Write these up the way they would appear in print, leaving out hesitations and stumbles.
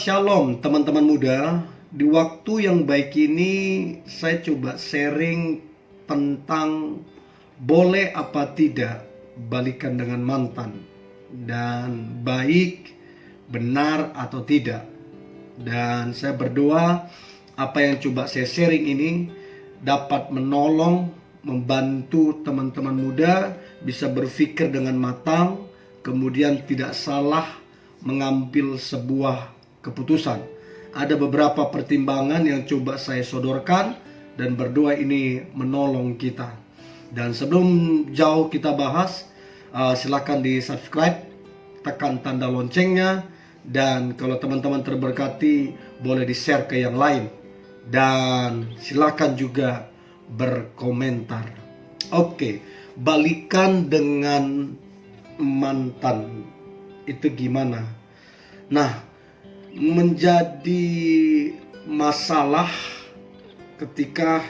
Shalom teman-teman muda. Di waktu yang baik ini saya coba sharing tentang boleh apa tidak balikan dengan mantan, dan baik, benar atau tidak. Dan saya berdoa apa yang coba saya sharing ini dapat menolong, membantu teman-teman muda bisa berpikir dengan matang, kemudian tidak salah mengambil sebuah keputusan. Ada beberapa pertimbangan yang coba saya sodorkan dan berdoa ini menolong kita. Dan sebelum jauh kita bahas, silakan di subscribe, tekan tanda loncengnya, dan kalau teman-teman terberkati boleh di share ke yang lain, dan silakan juga berkomentar. Oke, balikan dengan mantan itu gimana? Nah, menjadi masalah ketika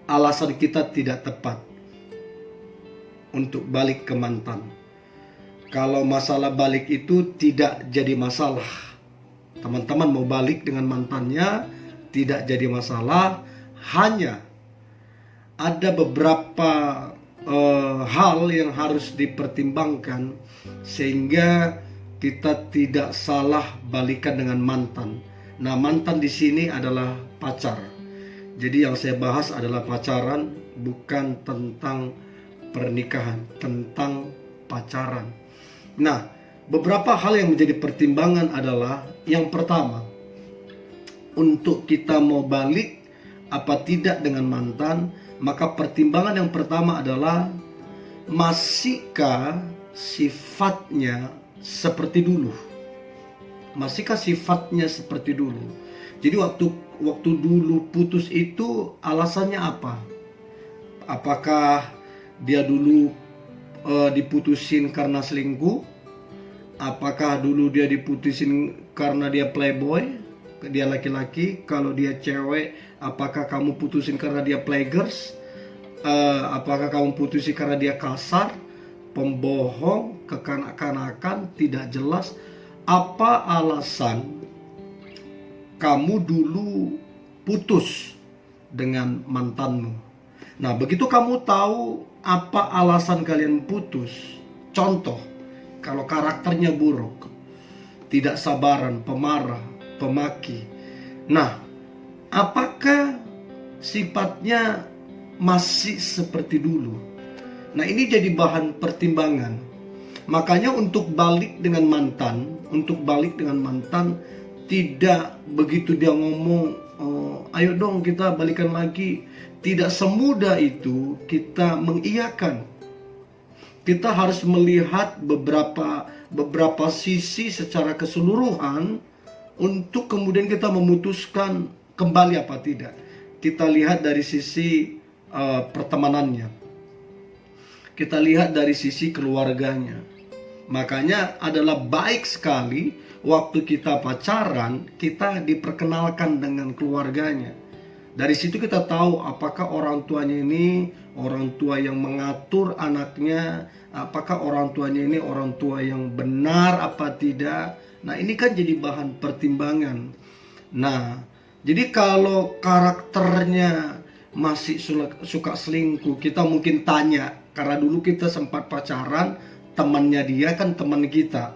alasan kita tidak tepat untuk balik ke mantan. Kalau masalah balik itu tidak jadi masalah, teman-teman mau balik dengan mantannya tidak jadi masalah. Hanya ada beberapa hal yang harus dipertimbangkan sehingga kita tidak salah balikan dengan mantan. Nah, mantan di sini adalah pacar. Jadi yang saya bahas adalah pacaran, bukan tentang pernikahan, tentang pacaran. Nah, beberapa hal yang menjadi pertimbangan adalah yang pertama, untuk kita mau balik apa tidak dengan mantan, maka pertimbangan yang pertama adalah masihkah sifatnya seperti dulu? Masihkah sifatnya seperti dulu? Jadi waktu dulu putus itu alasannya apa? Apakah dia dulu diputusin karena selingkuh? Apakah dulu dia diputusin karena dia playboy, dia laki-laki? Kalau dia cewek, apakah kamu putusin karena dia playgirls? Apakah kamu putusin karena dia kasar, pembohong, kekanak-kanakan, tidak jelas? Apa alasan kamu dulu putus dengan mantanmu? Nah, begitu kamu tahu apa alasan kalian putus, contoh, kalau karakternya buruk, tidak sabaran, pemarah, pemaki. Nah, apakah sifatnya masih seperti dulu? Nah, ini jadi bahan pertimbangan. Makanya untuk balik dengan mantan, tidak begitu dia ngomong, ayo dong kita balikan lagi. Tidak semudah itu kita mengiyakan. Kita harus melihat beberapa sisi secara keseluruhan untuk kemudian kita memutuskan kembali apa tidak. Kita lihat dari sisi pertemanannya, kita lihat dari sisi keluarganya. Makanya adalah baik sekali waktu kita pacaran, kita diperkenalkan dengan keluarganya. Dari situ kita tahu apakah orang tuanya ini orang tua yang mengatur anaknya, apakah orang tuanya ini orang tua yang benar apa tidak. Nah, ini kan jadi bahan pertimbangan. Nah, jadi kalau karakternya masih suka selingkuh, kita mungkin tanya, karena dulu kita sempat pacaran, temannya dia kan teman kita.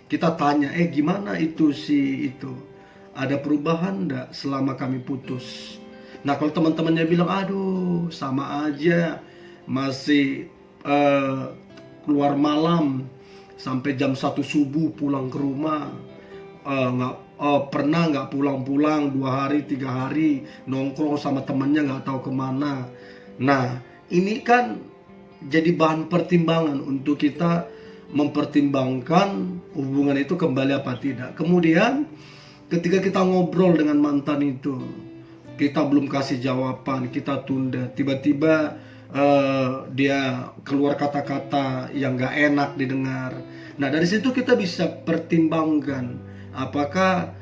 Kita tanya, gimana itu sih itu? Ada perubahan enggak selama kami putus? Nah, kalau teman-temannya bilang, aduh sama aja, masih keluar malam sampai jam 1 subuh pulang ke rumah, pernah nggak pulang-pulang 2 hari 3 hari, nongkrong sama temannya nggak tahu kemana. Nah, ini kan jadi bahan pertimbangan untuk kita mempertimbangkan hubungan itu kembali apa tidak. Kemudian ketika kita ngobrol dengan mantan itu, kita belum kasih jawaban, kita tunda, tiba-tiba dia keluar kata-kata yang gak enak didengar. Nah, dari situ kita bisa pertimbangkan apakah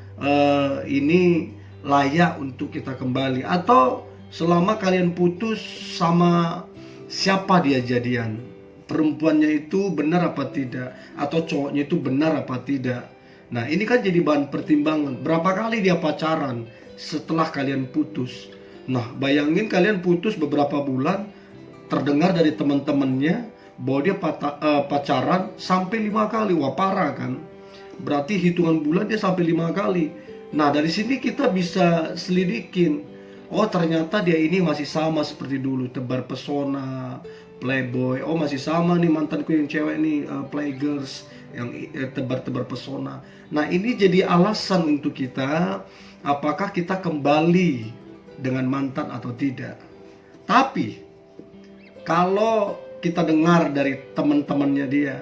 ini layak untuk kita kembali, atau selama kalian putus sama siapa dia jadian, perempuannya itu benar apa tidak, atau cowoknya itu benar apa tidak. Nah, ini kan jadi bahan pertimbangan. Berapa kali dia pacaran setelah kalian putus? Nah, bayangin kalian putus beberapa bulan, terdengar dari teman-temannya bahwa dia pacaran sampai 5 kali. Wah, parah kan? Berarti hitungan bulan dia sampai 5 kali. Nah, dari sini kita bisa selidikin. Oh, ternyata dia ini masih sama seperti dulu, tebar pesona, playboy. Oh, masih sama nih mantanku yang cewek nih, playgirls, yang tebar-tebar pesona. Nah, ini jadi alasan untuk kita, apakah kita kembali dengan mantan atau tidak. Tapi kalau kita dengar dari teman-temannya dia,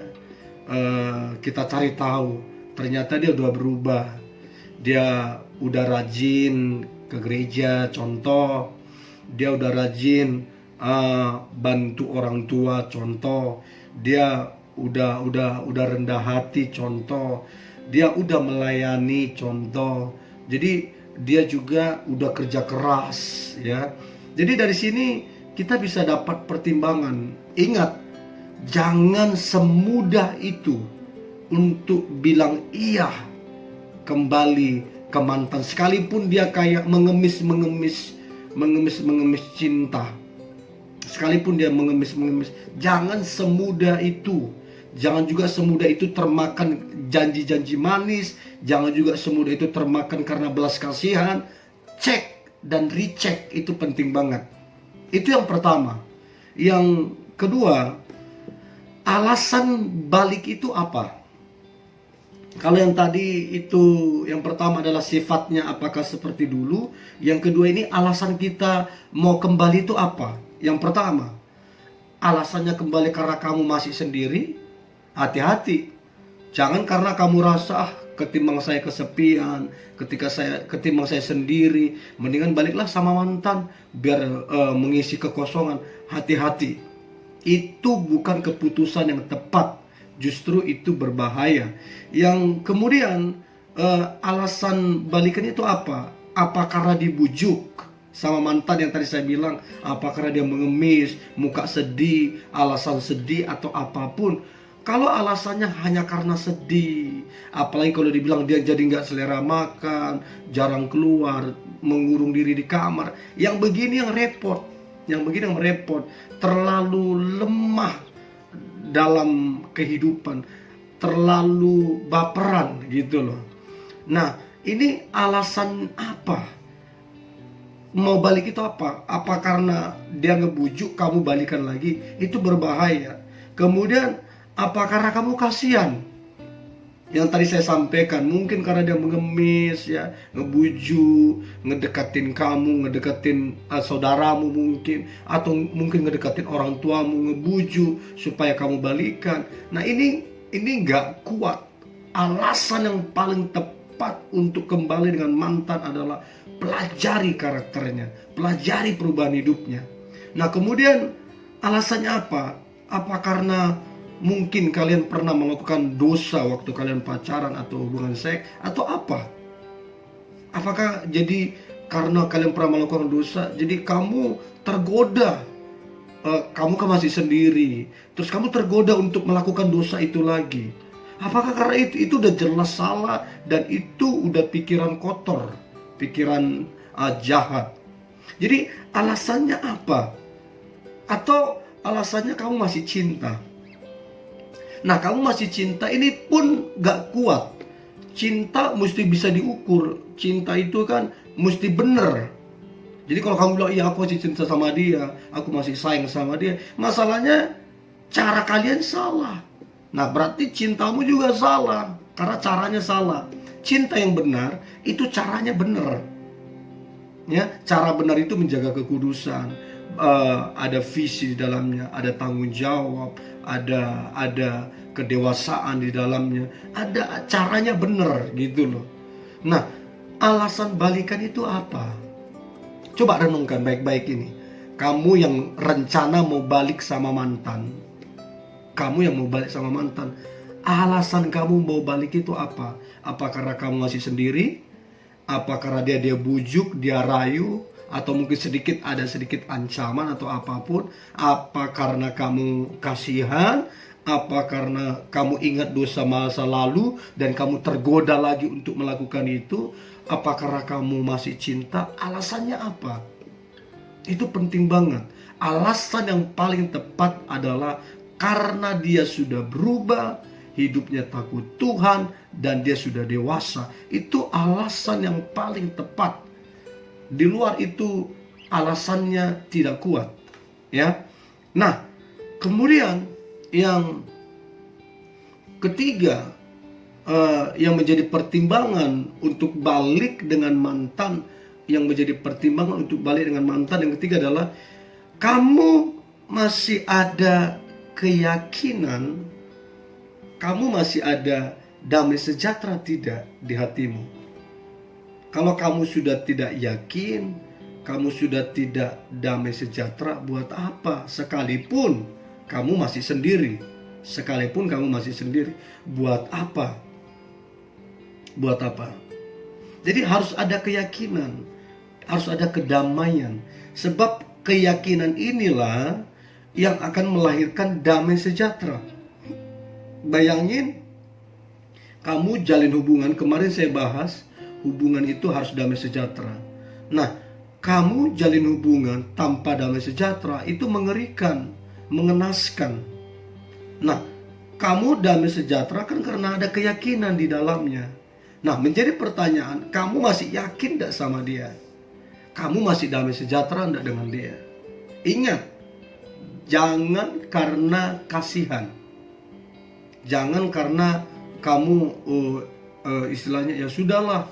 kita cari tahu, ternyata dia udah berubah. Dia udah rajin ke gereja, contoh. Dia udah rajin bantu orang tua, contoh. Dia udah rendah hati, contoh. Dia udah melayani, contoh. Jadi dia juga udah kerja keras, ya. Jadi dari sini kita bisa dapat pertimbangan. Ingat, jangan semudah itu untuk bilang iya kembali ke mantan, sekalipun dia kayak mengemis cinta, sekalipun dia mengemis. Jangan semudah itu. Jangan juga semudah itu termakan janji-janji manis. Jangan juga semudah itu termakan karena belas kasihan. Cek dan recheck, itu penting banget. Itu yang pertama. Yang kedua, alasan balik itu apa? Kalau yang tadi itu, yang pertama adalah sifatnya apakah seperti dulu. Yang kedua ini alasan kita mau kembali itu apa? Yang pertama, alasannya kembali karena kamu masih sendiri. Hati-hati, jangan karena kamu rasa ketimbang saya kesepian, ketimbang saya sendiri, mendingan baliklah sama mantan biar mengisi kekosongan. Hati-hati, itu bukan keputusan yang tepat. Justru itu berbahaya. Yang kemudian alasan balikan itu apa? Apa karena dibujuk sama mantan yang tadi saya bilang? Apa karena dia mengemis, muka sedih, alasan sedih atau apapun? Kalau alasannya hanya karena sedih, apalagi kalau dibilang dia jadi nggak selera makan, jarang keluar, mengurung diri di kamar, yang begini yang repot, terlalu lemah dalam kehidupan, terlalu baperan gitu loh. Nah, ini alasan apa? Mau balik itu apa? Apa karena dia ngebujuk kamu balikan lagi? Itu berbahaya. Kemudian apa karena kamu kasihan? Yang tadi saya sampaikan, mungkin karena dia mengemis, ya, ngebujuk, ngedekatin kamu, ngedekatin saudaramu mungkin, atau mungkin ngedekatin orang tuamu, ngebujuk supaya kamu balikan. Nah, ini nggak kuat. Alasan yang paling tepat untuk kembali dengan mantan adalah pelajari karakternya, pelajari perubahan hidupnya. Nah, kemudian alasannya apa? Apa karena mungkin kalian pernah melakukan dosa waktu kalian pacaran atau hubungan seks, atau apa? Apakah jadi karena kalian pernah melakukan dosa, jadi kamu tergoda, kamu kan masih sendiri, terus kamu tergoda untuk melakukan dosa itu lagi? Apakah karena itu udah jelas salah dan itu udah pikiran kotor, pikiran jahat? Jadi alasannya apa? Atau alasannya kamu masih cinta? Nah, kamu masih cinta ini pun gak kuat. Cinta mesti bisa diukur. Cinta itu kan mesti bener. Jadi kalau kamu bilang, iya aku masih cinta sama dia, aku masih sayang sama dia, masalahnya cara kalian salah. Nah, berarti cintamu juga salah, karena caranya salah. Cinta yang benar, itu caranya benar. Ya, cara benar itu menjaga kekudusan. Ada visi di dalamnya, ada tanggung jawab, ada kedewasaan di dalamnya, ada caranya benar gitu loh. Nah, alasan balikan itu apa? Coba renungkan baik-baik ini. Kamu yang rencana mau balik sama mantan, alasan kamu mau balik itu apa? Apa karena kamu masih sendiri? Apa karena dia bujuk, dia rayu? Atau mungkin ada sedikit ancaman atau apapun? Apa karena kamu kasihan? Apa karena kamu ingat dosa masa lalu dan kamu tergoda lagi untuk melakukan itu? Apa karena kamu masih cinta? Alasannya apa? Itu penting banget. Alasan yang paling tepat adalah karena dia sudah berubah, hidupnya takut Tuhan, dan dia sudah dewasa. Itu alasan yang paling tepat. Di luar itu alasannya tidak kuat, ya. Nah, kemudian yang ketiga, yang menjadi pertimbangan untuk balik dengan mantan, yang menjadi pertimbangan untuk balik dengan mantan yang ketiga adalah kamu masih ada keyakinan, kamu masih ada damai sejahtera tidak di hatimu. Kalau kamu sudah tidak yakin, kamu sudah tidak damai sejahtera, buat apa? Sekalipun kamu masih sendiri, sekalipun kamu masih sendiri, buat apa? Buat apa? Jadi harus ada keyakinan, harus ada kedamaian. Sebab keyakinan inilah yang akan melahirkan damai sejahtera. Bayangin, kamu jalin hubungan, kemarin saya bahas, hubungan itu harus damai sejahtera. Nah, kamu jalin hubungan tanpa damai sejahtera, itu mengerikan, mengenaskan. Nah, kamu damai sejahtera kan karena ada keyakinan di dalamnya. Nah, menjadi pertanyaan, kamu masih yakin tidak sama dia? Kamu masih damai sejahtera tidak dengan dia? Ingat, jangan karena kasihan. Jangan karena kamu istilahnya ya sudahlah,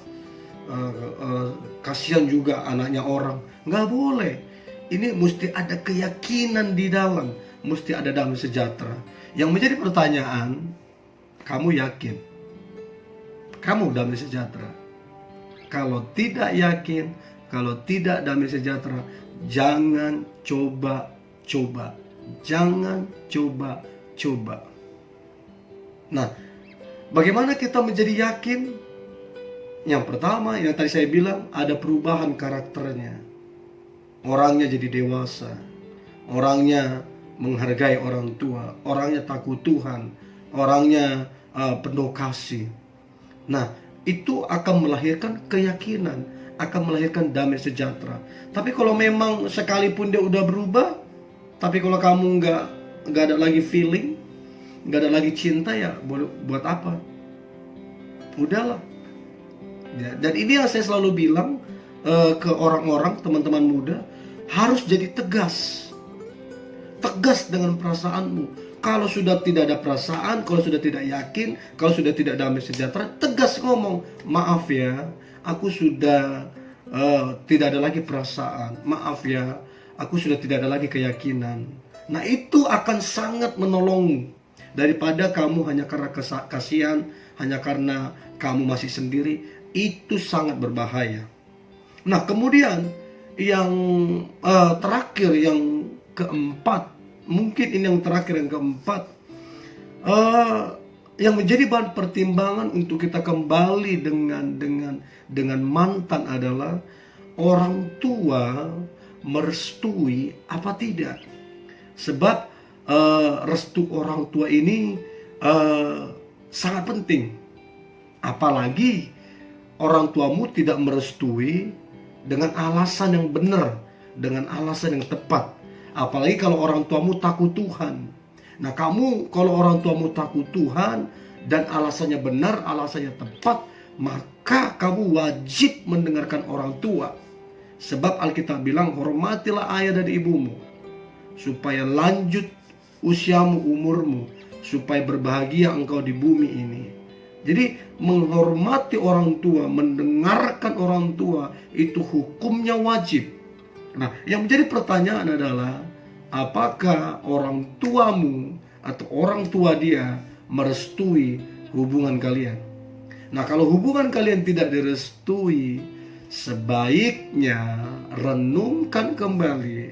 kasihan juga anaknya orang. Nggak boleh. Ini mesti ada keyakinan di dalam, mesti ada damai sejahtera. Yang menjadi pertanyaan, kamu yakin kamu damai sejahtera? Kalau tidak yakin, kalau tidak damai sejahtera, jangan coba-coba. Jangan coba-coba. Nah, bagaimana kita menjadi yakin? Yang pertama, yang tadi saya bilang, ada perubahan karakternya. Orangnya jadi dewasa. Orangnya menghargai orang tua. Orangnya takut Tuhan. Orangnya penuh kasih. Nah, itu akan melahirkan keyakinan, akan melahirkan damai sejahtera. Tapi kalau memang sekalipun dia udah berubah, tapi kalau kamu nggak ada lagi feeling, nggak ada lagi cinta, ya buat apa? Udahlah. Ya, dan ini yang saya selalu bilang ke orang-orang, teman-teman muda, harus jadi tegas. Tegas dengan perasaanmu. Kalau sudah tidak ada perasaan, kalau sudah tidak yakin, kalau sudah tidak damai sejahtera, tegas ngomong, maaf ya, aku sudah tidak ada lagi perasaan. Maaf ya, aku sudah tidak ada lagi keyakinan. Nah, itu akan sangat menolongmu. Daripada kamu hanya karena kasihan, hanya karena kamu masih sendiri, itu sangat berbahaya. Nah, kemudian yang terakhir, yang keempat, mungkin ini yang terakhir, yang keempat, yang menjadi bahan pertimbangan untuk kita kembali dengan mantan adalah orang tua merestui apa tidak. Sebab restu orang tua ini sangat penting. Apalagi orang tuamu tidak merestui dengan alasan yang benar, dengan alasan yang tepat. Apalagi kalau orang tuamu takut Tuhan. Nah, kamu kalau orang tuamu takut Tuhan dan alasannya benar, alasannya tepat, maka kamu wajib mendengarkan orang tua. Sebab Alkitab bilang, hormatilah ayah dan ibumu, supaya lanjut usiamu, umurmu, supaya berbahagia engkau di bumi ini. Jadi menghormati orang tua, mendengarkan orang tua, itu hukumnya wajib. Nah, yang menjadi pertanyaan adalah, apakah orang tuamu atau orang tua dia merestui hubungan kalian? Nah, kalau hubungan kalian tidak direstui, sebaiknya renungkan kembali,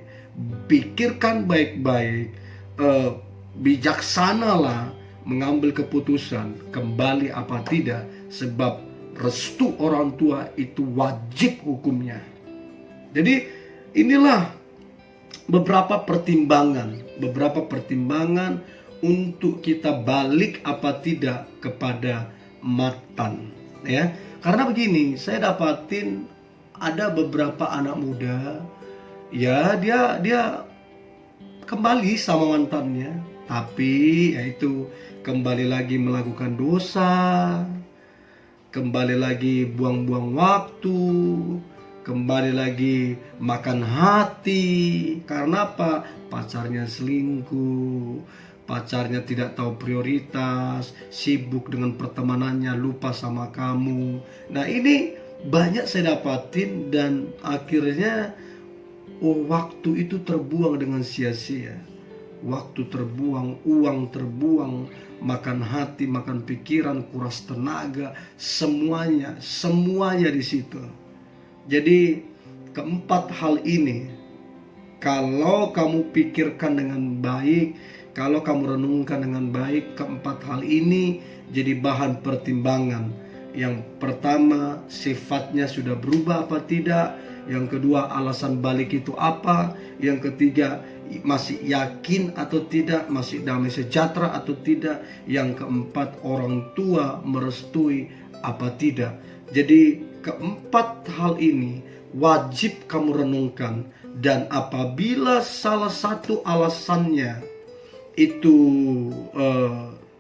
pikirkan baik-baik, bijaksanalah mengambil keputusan kembali apa tidak, sebab restu orang tua itu wajib hukumnya. Jadi inilah beberapa pertimbangan untuk kita balik apa tidak kepada mantan, ya. Karena begini, saya dapatin ada beberapa anak muda, ya dia kembali sama mantannya, tapi yaitu kembali lagi melakukan dosa, kembali lagi buang-buang waktu, kembali lagi makan hati. Karena apa? Pacarnya selingkuh, pacarnya tidak tahu prioritas, sibuk dengan pertemanannya, lupa sama kamu. Nah, ini banyak saya dapatin, dan akhirnya waktu itu terbuang dengan sia-sia. Waktu terbuang, uang terbuang, makan hati, makan pikiran, kuras tenaga, semuanya di situ. Jadi keempat hal ini, kalau kamu pikirkan dengan baik, kalau kamu renungkan dengan baik, keempat hal ini jadi bahan pertimbangan. Yang pertama, sifatnya sudah berubah apa tidak? Yang kedua, alasan balik itu apa? Yang ketiga, masih yakin atau tidak? Masih damai sejahtera atau tidak? Yang keempat, orang tua merestui apa tidak? Jadi keempat hal ini wajib kamu renungkan. Dan apabila salah satu alasannya itu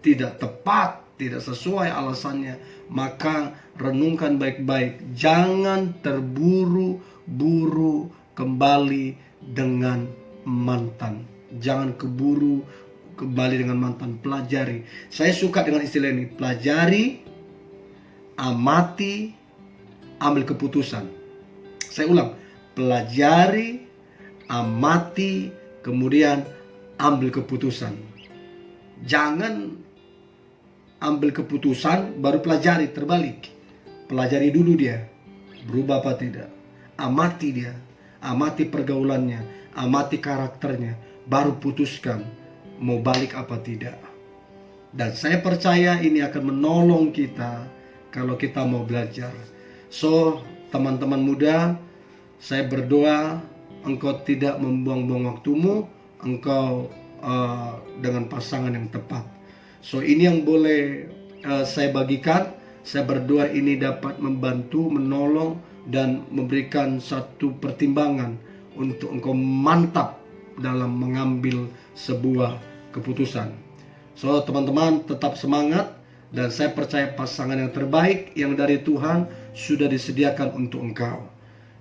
tidak tepat, tidak sesuai alasannya, maka renungkan baik-baik. Jangan terburu-buru kembali dengan mantan. Jangan keburu kembali dengan mantan. Pelajari. Saya suka dengan istilah ini. Pelajari, amati, ambil keputusan. Saya ulang. Pelajari, amati, kemudian ambil keputusan. Jangan ambil keputusan baru pelajari, terbalik. Pelajari dulu dia, berubah apa tidak. Amati dia, amati pergaulannya, amati karakternya, baru putuskan mau balik apa tidak. Dan saya percaya ini akan menolong kita kalau kita mau belajar. So, teman-teman muda, saya berdoa engkau tidak membuang-buang waktumu, engkau dengan pasangan yang tepat. So, ini yang boleh saya bagikan. Saya berdoa ini dapat membantu, menolong, dan memberikan satu pertimbangan untuk engkau mantap dalam mengambil sebuah keputusan. So, teman-teman tetap semangat, dan saya percaya pasangan yang terbaik yang dari Tuhan sudah disediakan untuk engkau.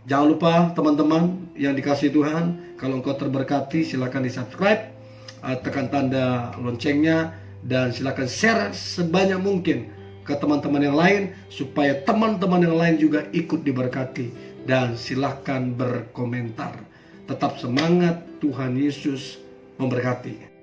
Jangan lupa teman-teman yang dikasihi Tuhan, kalau engkau terberkati silakan di-subscribe, tekan tanda loncengnya, dan silakan share sebanyak mungkin ke teman-teman yang lain supaya teman-teman yang lain juga ikut diberkati, dan silakan berkomentar. Tetap semangat, Tuhan Yesus memberkati.